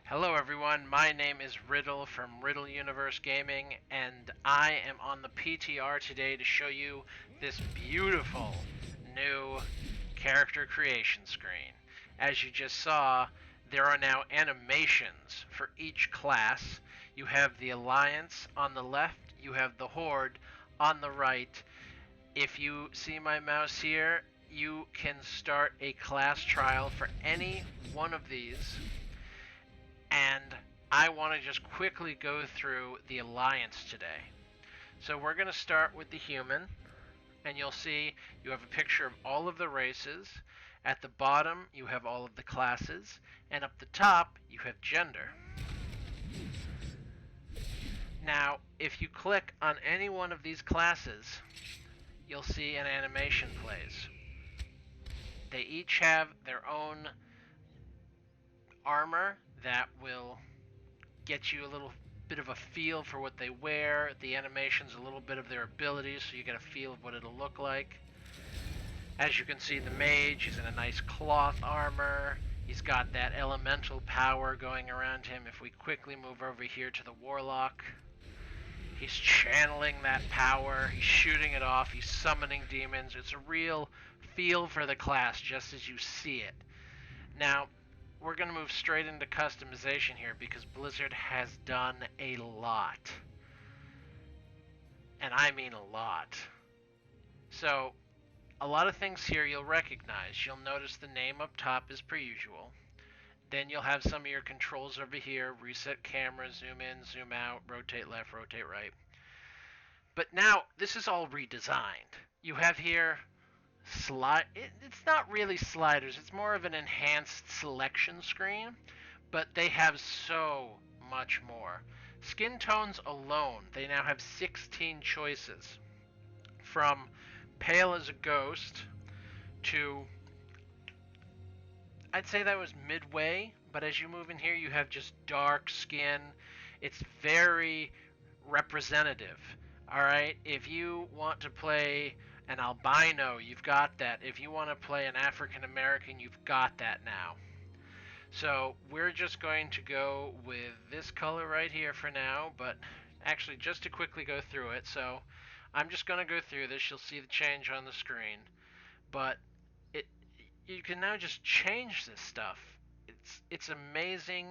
Hello everyone, my name is Riddle from Riddle Universe Gaming, and I am on the PTR today to show you this beautiful new character creation screen. As you just saw, there are now animations for each class. You have the Alliance on the left, you have the Horde on the right. If you see my mouse here, you can start a class trial for any one of these. And I want to just quickly go through the Alliance today. So we're going to start with the human, and you'll see you have a picture of all of the races. At the bottom, you have all of the classes, and up the top, you have gender. Now, if you click on any one of these classes, you'll see an animation plays. They each have their own armor that will get you a little bit of a feel for what they wear. The animation's a little bit of their abilities, so you get a feel of what it'll look like. As you can see, the mage, he's in a nice cloth armor. He's got that elemental power going around him. If we quickly move over here to the warlock, he's channeling that power. He's shooting it off. He's summoning demons. It's a real feel for the class just as you see it. Now, we're going to move straight into customization here because Blizzard has done a lot. And I mean a lot. So, a lot of things here you'll recognize. You'll notice the name up top as per usual. Then you'll have some of your controls over here. Reset camera, zoom in, zoom out, rotate left, rotate right. But now, this is all redesigned. You have here it's not really sliders, it's more of an enhanced selection screen, but they have so much more. Skin tones alone, they now have 16 choices, from pale as a ghost to, I'd say that was midway, but as you move in here you have just dark skin. It's very representative. Alright, if you want to play an albino, you've got that. If you want to play an African American, you've got that now. So we're just going to go with this color right here for now, but actually just to quickly go through it. So I'm just going to go through this. You'll see the change on the screen. But you can now just change this stuff. It's amazing.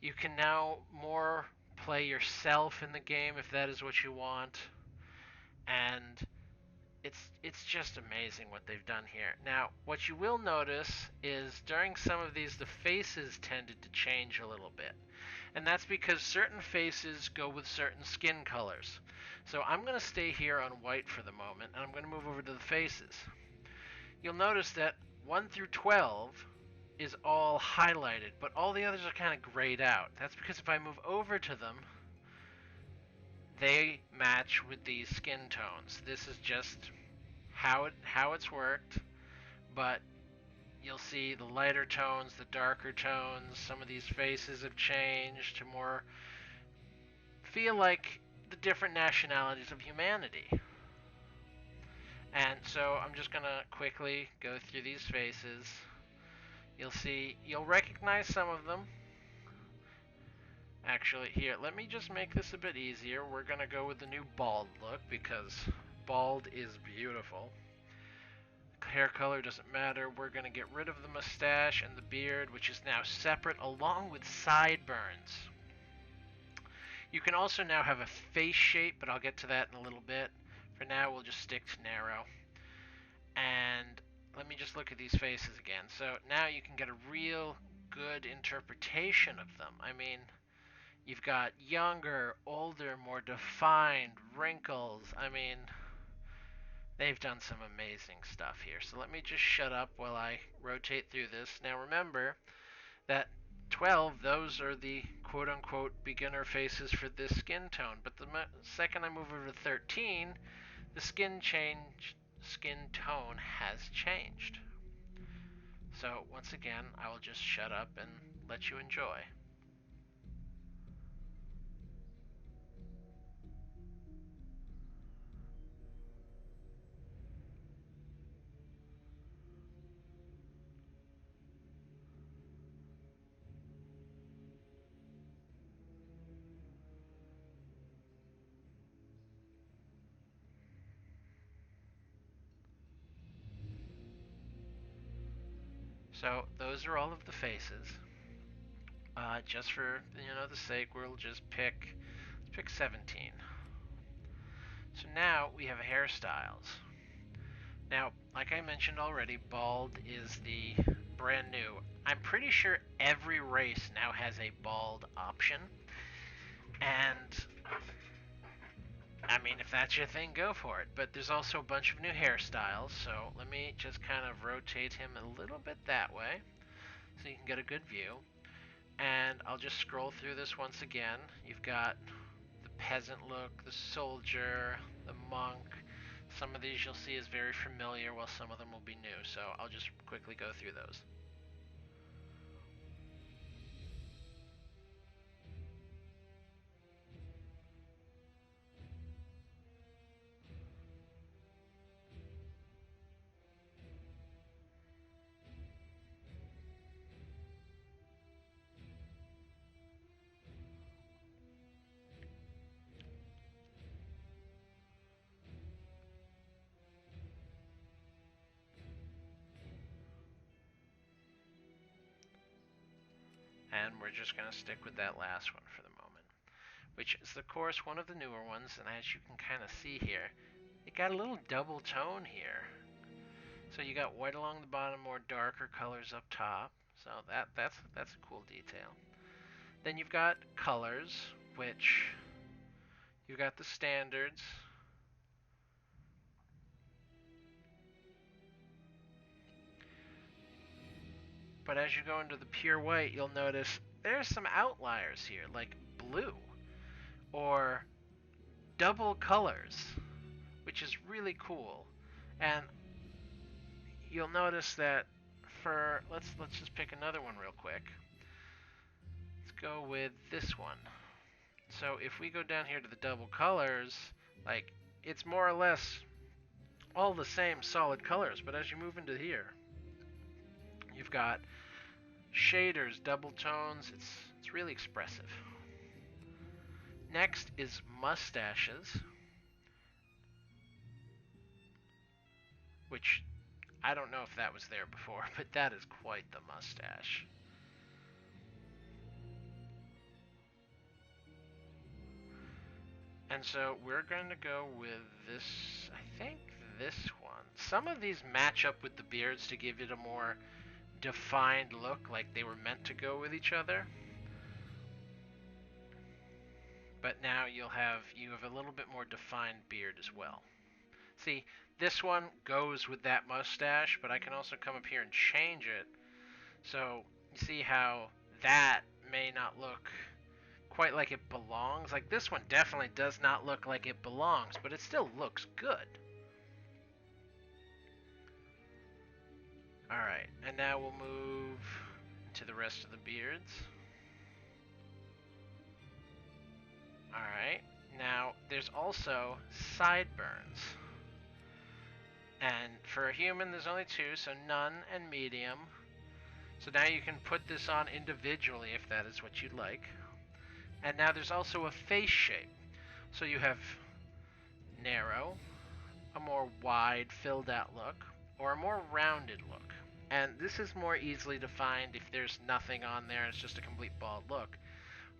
You can now more play yourself in the game if that is what you want. And it's just amazing what they've done here. Now, what you will notice is during some of these, the faces tended to change a little bit. And that's because certain faces go with certain skin colors. So I'm going to stay here on white for the moment, and I'm going to move over to the faces. You'll notice that 1 through 12 is all highlighted, but all the others are kind of grayed out. That's because if I move over to them, they match with these skin tones. This is just how it's worked, but you'll see the lighter tones, the darker tones. Some of these faces have changed to more feel like the different nationalities of humanity. And so I'm just gonna quickly go through these faces. You'll recognize some of them. Actually, here, let me just make this a bit easier. We're going to go with the new bald look because bald is beautiful. Hair color doesn't matter. We're going to get rid of the mustache and the beard, which is now separate, along with sideburns. You can also now have a face shape, but I'll get to that in a little bit. For now, we'll just stick to narrow. And let me just look at these faces again. So now you can get a real good interpretation of them. I mean, you've got younger, older, more defined wrinkles. I mean, they've done some amazing stuff here. So let me just shut up while I rotate through this. Now remember that 12, those are the quote-unquote beginner faces for this skin tone. But the second I move over to 13, the skin tone has changed. So once again, I will just shut up and let you enjoy. So those are all of the faces. Just for the sake, we'll just let's pick 17. So now we have hairstyles. Now, like I mentioned already, bald is the brand new. I'm pretty sure every race now has a bald option. And I mean, if that's your thing, go for it. But there's also a bunch of new hairstyles, so let me just kind of rotate him a little bit that way so you can get a good view. And I'll just scroll through this once again. You've got the peasant look, the soldier, the monk. Some of these you'll see is very familiar, while some of them will be new. So I'll just quickly go through those. And we're just going to stick with that last one for the moment, which is, of course, one of the newer ones. And as you can kind of see here, it got a little double tone here. So you got white along the bottom, more darker colors up top. So that's a cool detail. Then you've got colors, which you've got the standards. But as you go into the pure white, you'll notice there's some outliers here, like blue or double colors, which is really cool. And you'll notice that for let's just pick another one real quick. Let's go with this one. So if we go down here to the double colors, like, it's more or less all the same solid colors, but as you move into here, you've got shaders, double tones. It's really expressive. Next is mustaches, which I don't know if that was there before, but that is quite the mustache. And so we're going to go with this, I think this one. Some of these match up with the beards to give it a more defined look, like they were meant to go with each other. But now you have a little bit more defined beard as well. See, this one goes with that mustache, but I can also come up here and change it. So you see how that may not look quite like it belongs. Like, this one definitely does not look like it belongs, but it still looks good. Alright, and now we'll move to the rest of the beards. Alright, now there's also sideburns. And for a human, there's only two, so none and medium. So now you can put this on individually if that is what you'd like. And now there's also a face shape. So you have narrow, a more wide, filled out look, or a more rounded look. And this is more easily defined if there's nothing on there, it's just a complete bald look.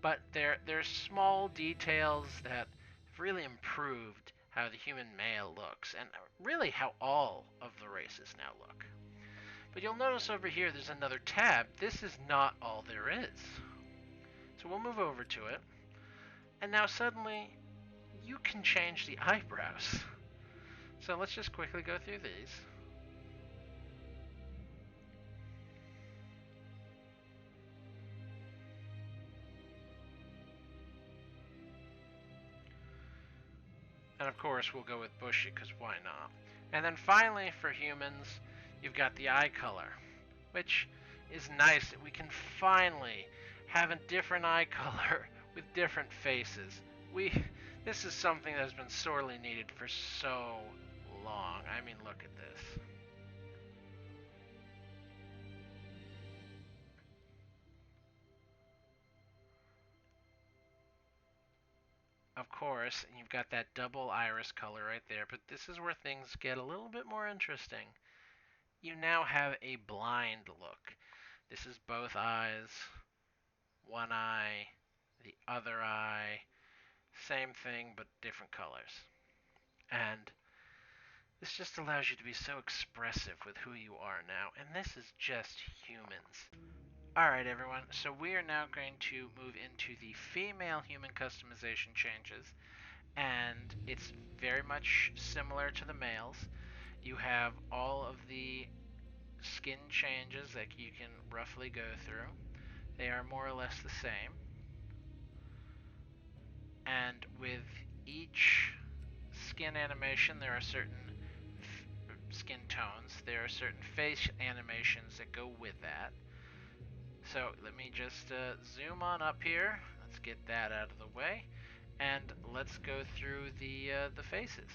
But there's small details that have really improved how the human male looks, and really how all of the races now look. But you'll notice over here there's another tab. This is not all there is. So we'll move over to it. And now suddenly, you can change the eyebrows. So let's just quickly go through these. And of course, we'll go with bushy, because why not? And then finally, for humans, you've got the eye color, which is nice that we can finally have a different eye color with different faces. This is something that has been sorely needed for so long. I mean, look at this. Of course, you've got that double iris color right there, but this is where things get a little bit more interesting. you now have a blind look. This is both eyes, one eye, the other eye, same thing but different colors. And this just allows you to be so expressive with who you are now, and this is just humans. Alright everyone, so we are now going to move into the female human customization changes, and it's very much similar to the males. You have all of the skin changes that you can roughly go through. They are more or less the same. And with each skin animation, there are certain skin tones. There are certain face animations that go with that. So let me just zoom on up here. Let's get that out of the way. And let's go through the faces.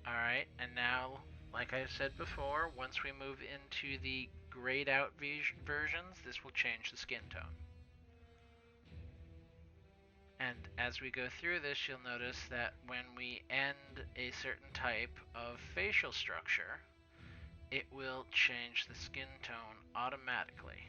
Alright, and now, like I said before, once we move into the grayed out versions, this will change the skin tone. And as we go through this, you'll notice that when we end a certain type of facial structure, it will change the skin tone automatically.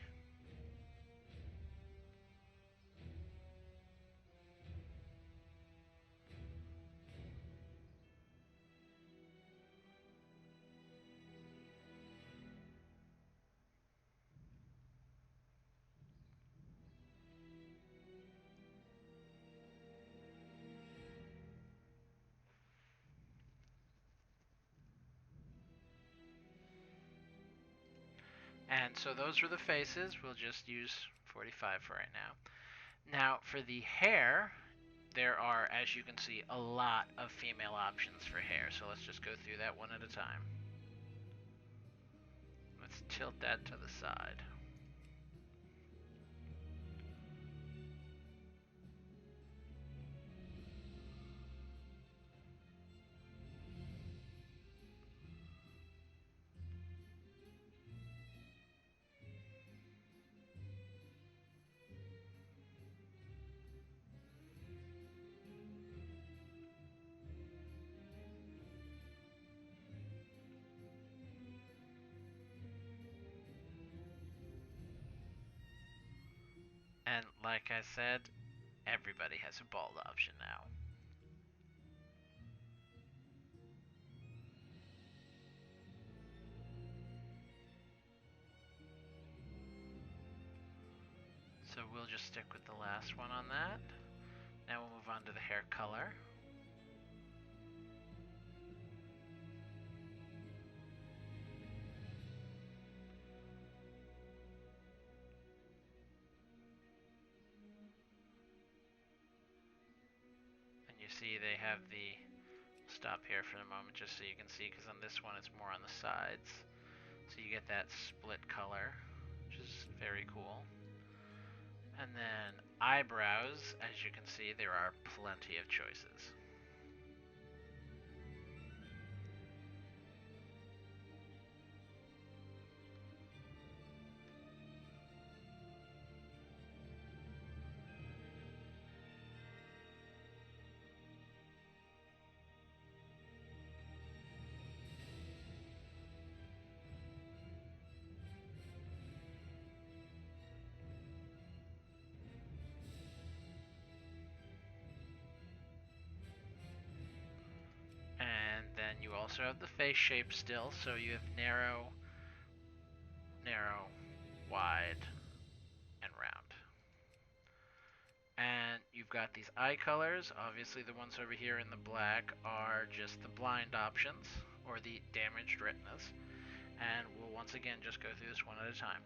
And so those were the faces. We'll just use 45 for right now. Now for the hair, there are, as you can see, a lot of female options for hair. So let's just go through that one at a time. Let's tilt that to the side. And like I said, everybody has a bald option now. So we'll just stick with the last one on that. Now we'll move on to the hair color. And you see they have the, stop here for a moment just so you can see, because on this one it's more on the sides. So you get that split color, which is very cool. And then eyebrows, as you can see, there are plenty of choices. And then you also have the face shape still, so you have narrow, narrow, wide, and round. And you've got these eye colors. Obviously the ones over here in the black are just the blind options, or the damaged retinas. And we'll once again just go through this one at a time.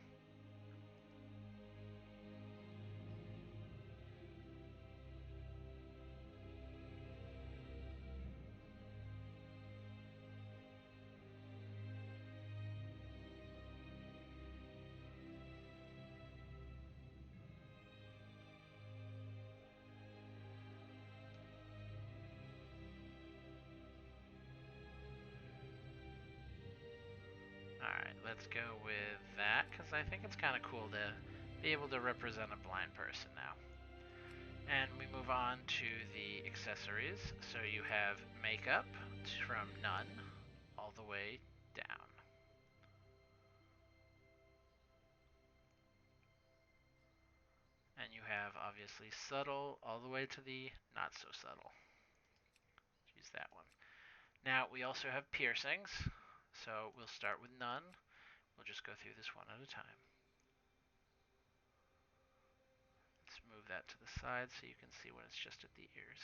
Let's go with that because I think it's kind of cool to be able to represent a blind person now. And we move on to the accessories. So you have makeup from none all the way down. And you have obviously subtle all the way to the not so subtle. Use that one. Now we also have piercings. So we'll start with none. We'll just go through this one at a time. Let's move that to the side so you can see when it's just at the ears.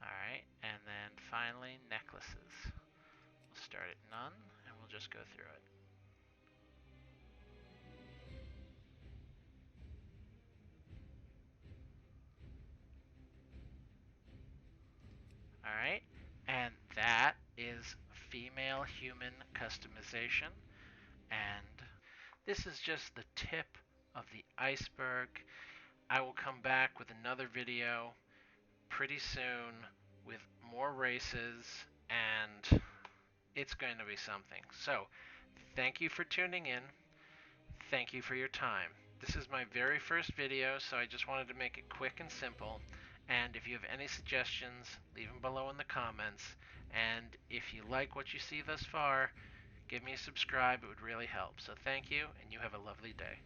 Alright, and then finally necklaces. We'll start at none and we'll just go through it. Alright, and that is female human customization. And this is just the tip of the iceberg. I will come back with another video pretty soon with more races, and it's going to be something. So, thank you for tuning in. Thank you for your time. This is my very first video, so I just wanted to make it quick and simple. And if you have any suggestions, leave them below in the comments. And if you like what you see thus far, give me a subscribe. It would really help. So thank you, and you have a lovely day.